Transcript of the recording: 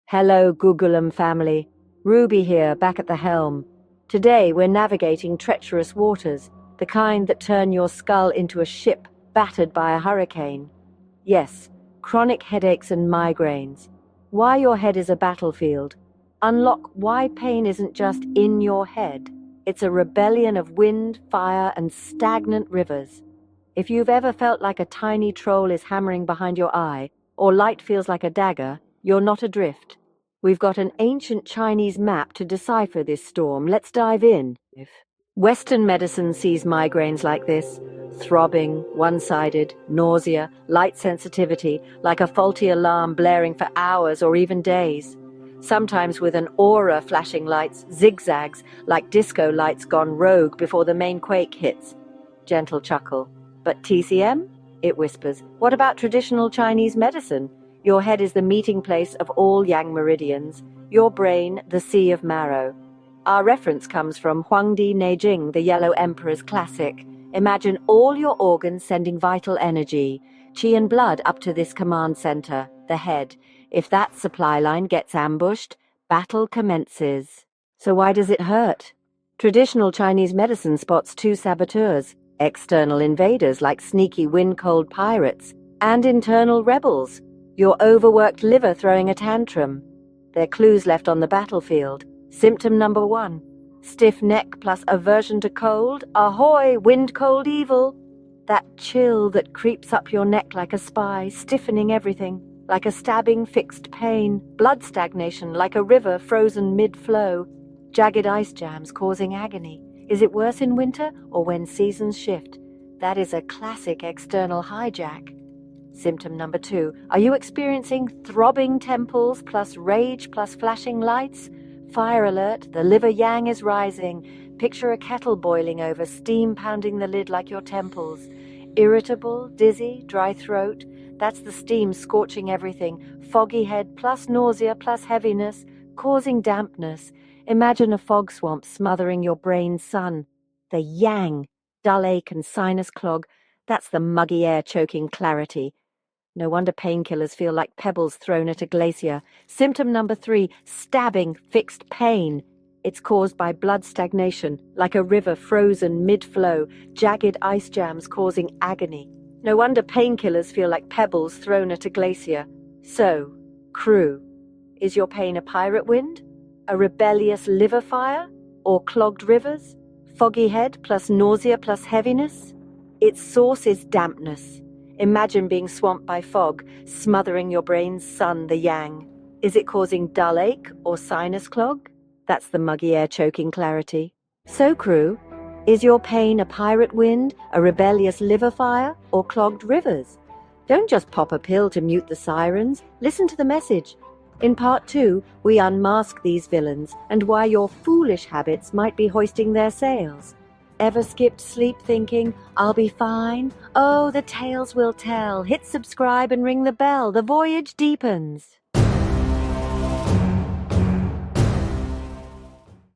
Hello, Gugulam family. Ruby here, back at the helm. Today we're navigating treacherous waters, the kind that turn your skull into a ship battered by a hurricane. Yes, chronic headaches and migraines. Why your head is a battlefield. Unlock why pain isn't just in your head. It's a rebellion of wind, fire, and stagnant rivers. If you've ever felt like a tiny troll is hammering behind your eye, or light feels like a dagger, you're not adrift. We've got an ancient Chinese map to decipher this storm. Let's dive in. Western medicine sees migraines like this: throbbing, one-sided, nausea, light sensitivity, like a faulty alarm blaring for hours or even days. Sometimes with an aura flashing lights, zigzags, like disco lights gone rogue before the main quake hits. Gentle chuckle. But TCM? It whispers. What about traditional Chinese medicine? Your head is the meeting place of all yang meridians, your brain the sea of marrow. Our reference comes from Huangdi Neijing, the Yellow Emperor's classic. Imagine all your organs sending vital energy, qi and blood up to this command center, the head. If that supply line gets ambushed, battle commences. So why does it hurt? Traditional Chinese medicine spots two saboteurs: external invaders like sneaky wind-cold pirates, and internal rebels, your overworked liver throwing a tantrum. They're clues left on the battlefield. Symptom number 1, stiff neck plus aversion to cold. Ahoy, wind-cold evil! That chill that creeps up your neck like a spy, stiffening everything, like a stabbing fixed pain. Blood stagnation like a river frozen mid-flow. Jagged ice jams causing agony. Is it worse in winter or when seasons shift? That is a classic external hijack. Symptom number 2, are you experiencing throbbing temples plus rage plus flashing lights? Fire alert, the liver yang is rising. Picture a kettle boiling over, steam pounding the lid like your temples. Irritable, dizzy, dry throat. That's the steam scorching everything. Foggy head plus nausea plus heaviness, causing dampness. Imagine a fog swamp smothering your brain's sun. The yang, dull ache and sinus clog. That's the muggy air choking clarity. No wonder painkillers feel like pebbles thrown at a glacier. Symptom number 3, stabbing, fixed pain. It's caused by blood stagnation, like a river frozen mid-flow, jagged ice jams causing agony. No wonder painkillers feel like pebbles thrown at a glacier. So, crew, is your pain a pirate wind? A rebellious liver fire? Or clogged rivers? Foggy head plus nausea plus heaviness? Its source is dampness. Imagine being swamped by fog, smothering your brain's sun, the yang. Is it causing dull ache or sinus clog? That's the muggy air choking clarity. So, crew, is your pain a pirate wind, a rebellious liver fire, or clogged rivers? Don't just pop a pill to mute the sirens. Listen to the message. In part 2, we unmask these villains and why your foolish habits might be hoisting their sails. Ever skipped sleep thinking, I'll be fine? Oh, the tales will tell. Hit subscribe and ring the bell. The voyage deepens.